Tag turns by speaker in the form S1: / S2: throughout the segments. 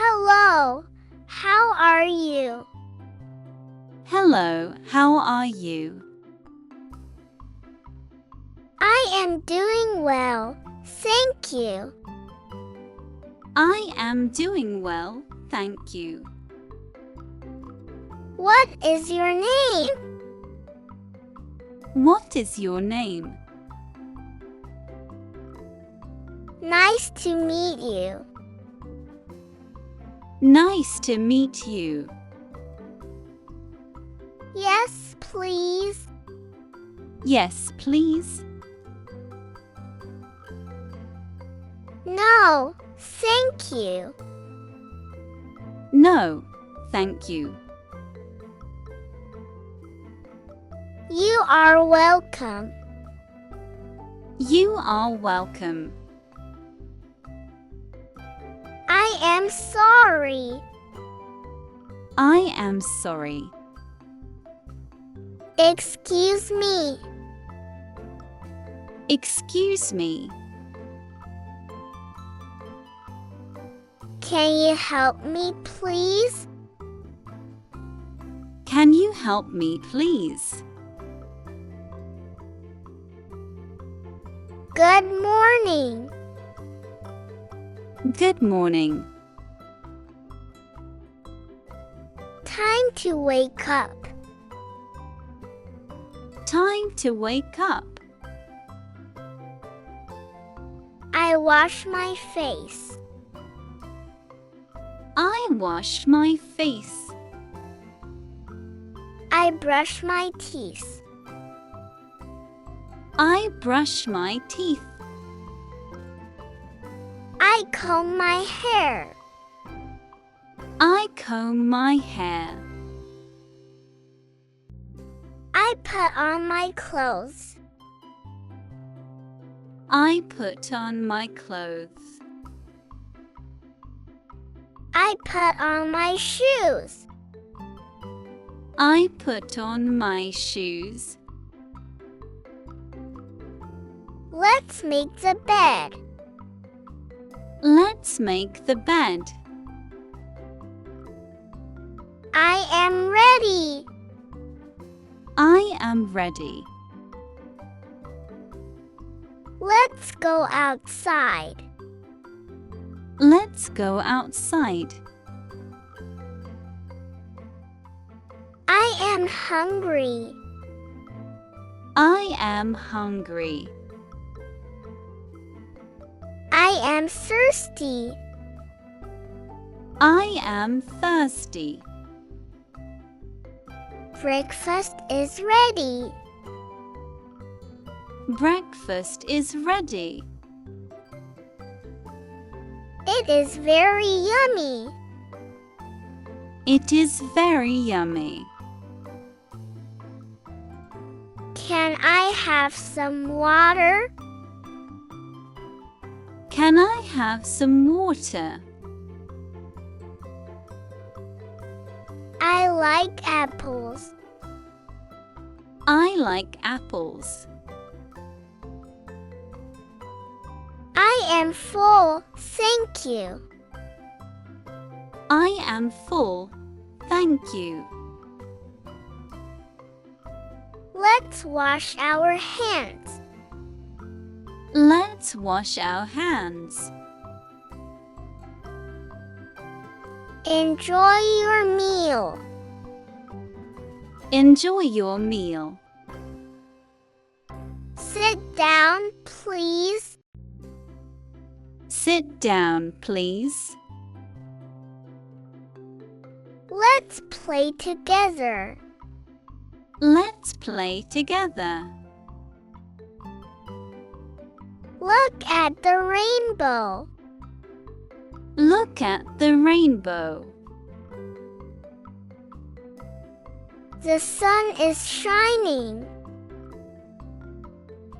S1: Hello, how are you?
S2: Hello, how are you?
S1: I am doing well, thank you.
S2: I am doing well, thank you.
S1: What is your name?
S2: What is your name?
S1: Nice to meet you.
S2: Nice to meet you.
S1: Yes, please.
S2: Yes, please.
S1: No, thank you.
S2: No, thank you.
S1: You are welcome.
S2: You are welcome.
S1: I am sorry.
S2: I am sorry.
S1: Excuse me.
S2: Excuse me.
S1: Can you help me, please?
S2: Can you help me, please?
S1: Good morning.
S2: Good morning.
S1: Time to wake up.
S2: Time to wake up.
S1: I wash my face.
S2: I wash my face.
S1: I brush my teeth.
S2: I brush my teeth.
S1: I comb my hair.
S2: I comb my hair.
S1: I put on my clothes.
S2: I put on my clothes.
S1: I put on my shoes.
S2: I put on my shoes.
S1: Let's make the bed.
S2: Let's make the bed.
S1: I am ready.
S2: I am ready.
S1: Let's go outside.
S2: Let's go outside.
S1: I am hungry.
S2: I am hungry.
S1: I am thirsty.
S2: I am thirsty.
S1: Breakfast is ready.
S2: Breakfast is ready.
S1: It is very yummy.
S2: It is very yummy.
S1: Can I have some water?
S2: Can I have some water?
S1: I like apples.
S2: I like apples.
S1: I am full, thank you.
S2: I am full, thank you.
S1: Let's wash our hands.
S2: Let's wash our hands.
S1: Enjoy your meal.
S2: Enjoy your meal.
S1: Sit down, please.
S2: Sit down, please.
S1: Let's play together.
S2: Let's play together.
S1: Look at the rainbow.
S2: Look at the rainbow.
S1: The sun is shining.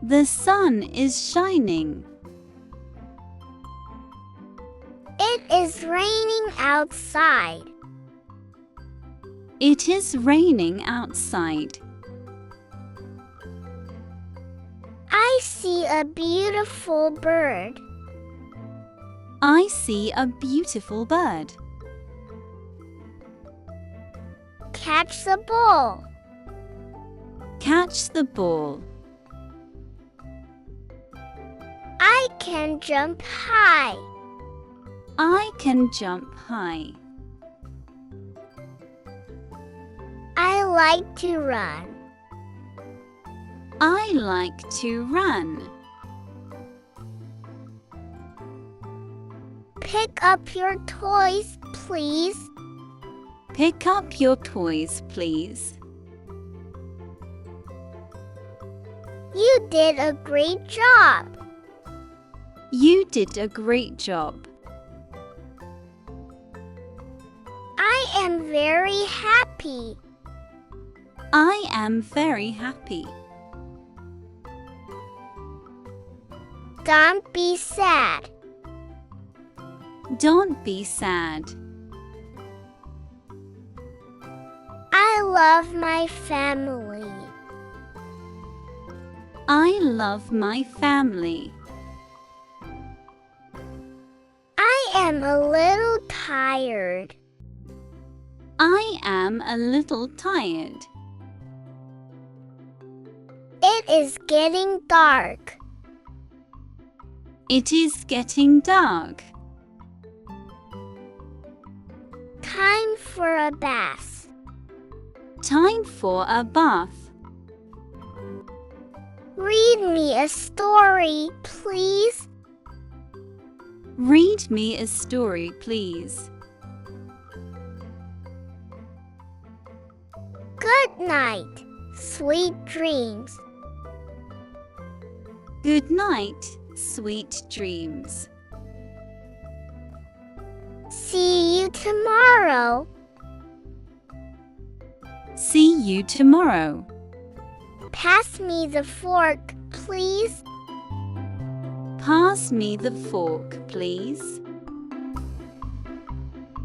S2: The sun is shining.
S1: It is raining outside.
S2: It is raining outside.
S1: I see a beautiful bird.
S2: I see a beautiful bird.
S1: Catch the ball.
S2: Catch the ball.
S1: I can jump high.
S2: I can jump high.
S1: I like to run.
S2: I like to run.
S1: Pick up your toys, please.
S2: Pick up your toys, please.
S1: You did a great job.
S2: You did a great job.
S1: I am very happy.
S2: I am very happy.
S1: Don't be sad.
S2: Don't be sad.
S1: I love my family.
S2: I love my family.
S1: I am a little tired.
S2: I am a little tired.
S1: It is getting dark.
S2: It is getting dark.
S1: Time for a bath.
S2: Time for a bath.
S1: Read me a story, please.
S2: Read me a story, please.
S1: Good night. Sweet dreams.
S2: Good night, sweet dreams.
S1: See you tomorrow.
S2: See you tomorrow.
S1: Pass me the fork, please.
S2: Pass me the fork, please.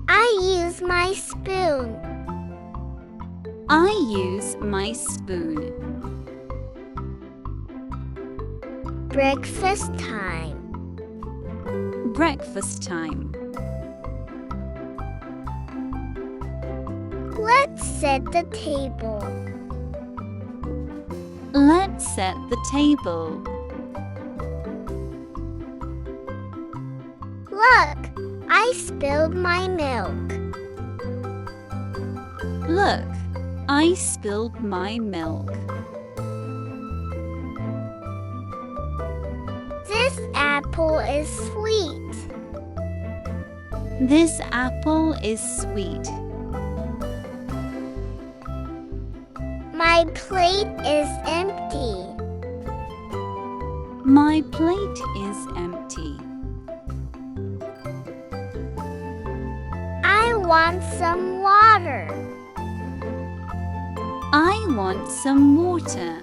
S1: I use my spoon.
S2: I use my spoon.
S1: Breakfast time.
S2: Breakfast time.
S1: Let's set the table.
S2: Let's set the table.
S1: Look, I spilled my milk.
S2: Look, I spilled my milk.
S1: This apple is sweet.
S2: This apple is sweet.
S1: My plate is empty.
S2: My plate is empty.
S1: I want some water.
S2: I want some water.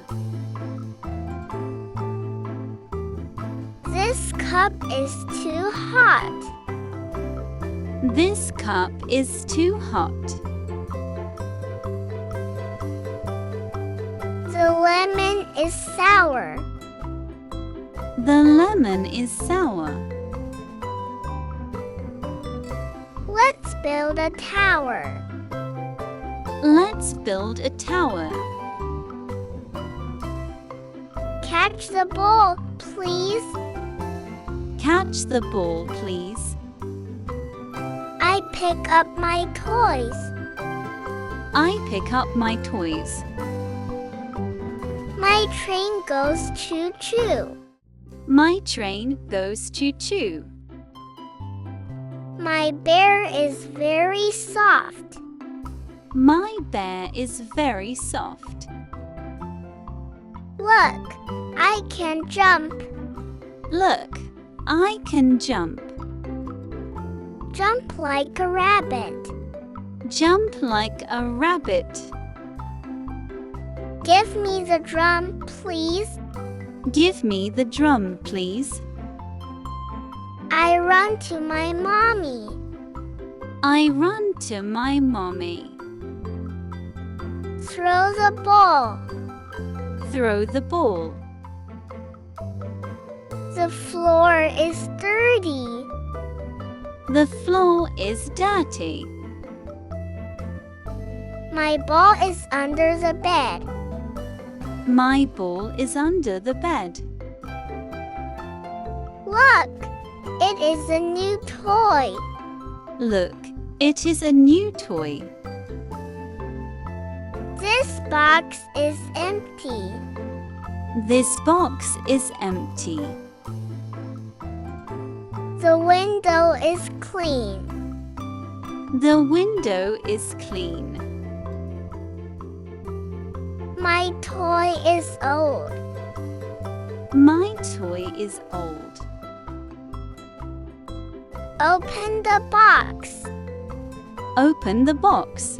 S1: This cup is too hot.
S2: This cup is too hot.
S1: The lemon is sour.
S2: The lemon is sour.
S1: Let's build a tower.
S2: Let's build a tower.
S1: Catch the ball, please.
S2: Catch the ball, please.
S1: I pick up my toys.
S2: I pick up my toys.
S1: My train goes choo-choo.
S2: My train goes choo-choo.
S1: My bear is very soft.
S2: My bear is very soft.
S1: Look, I can jump.
S2: Look, I can jump.
S1: Jump like a rabbit.
S2: Jump like a rabbit.
S1: Give me the drum, please.
S2: Give me the drum, please.
S1: I run to my mommy.
S2: I run to my mommy.
S1: Throw the ball.
S2: Throw the ball.
S1: The floor is dirty.
S2: The floor is dirty.
S1: My ball is under the bed.
S2: My ball is under the bed.
S1: Look, it is a new toy.
S2: Look, it is a new toy.
S1: This box is empty.
S2: This box is empty.
S1: The window is clean.
S2: The window is clean.
S1: My toy is old.
S2: My toy is old.
S1: Open the box.
S2: Open the box.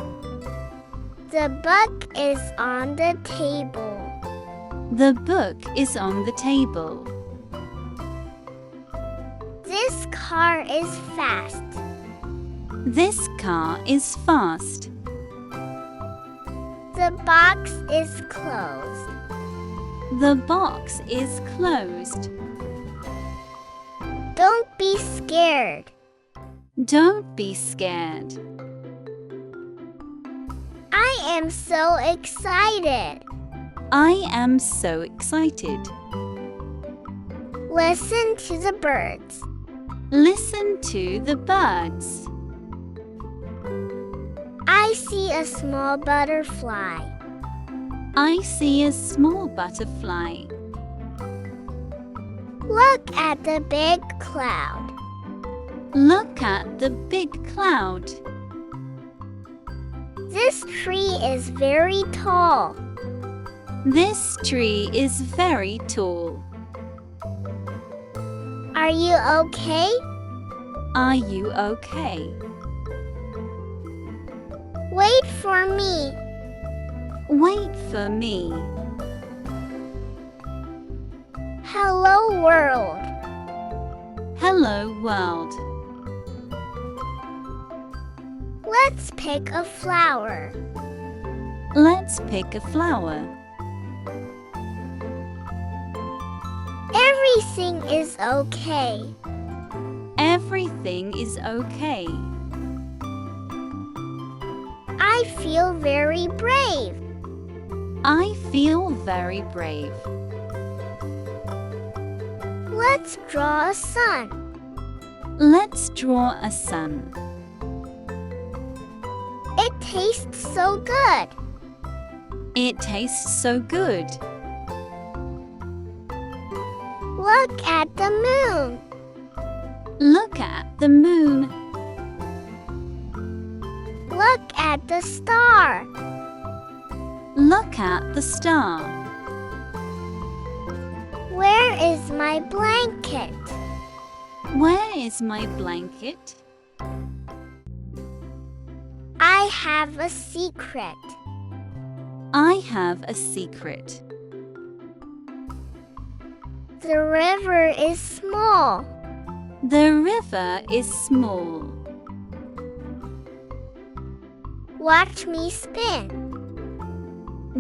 S1: The book is on the table.
S2: The book is on the table.
S1: This car is fast.
S2: This car is fast.
S1: The box is closed.
S2: The box is closed.
S1: Don't be scared.
S2: Don't be scared.
S1: I am so excited.
S2: I am so excited.
S1: Listen to the birds.
S2: Listen to the birds.
S1: I see a small butterfly.
S2: I see a small butterfly.
S1: Look at the big cloud.
S2: Look at the big cloud.
S1: This tree is very tall.
S2: This tree is very tall.
S1: Are you okay?
S2: Are you okay?
S1: Wait for me.
S2: Wait for me.
S1: Hello, world.
S2: Hello, world.
S1: Let's pick a flower.
S2: Let's pick a flower.
S1: Everything is okay.
S2: Everything is okay.
S1: I feel very brave.
S2: I feel very brave.
S1: Let's draw a sun.
S2: Let's draw a sun.
S1: It tastes so good.
S2: It tastes so good.
S1: Look at the moon.
S2: Look at the moon.
S1: Look at the star.
S2: Look at the star.
S1: Where is my blanket?
S2: Where is my blanket?
S1: I have a secret.
S2: I have a secret.
S1: The river is small.
S2: The river is small.
S1: Watch me spin.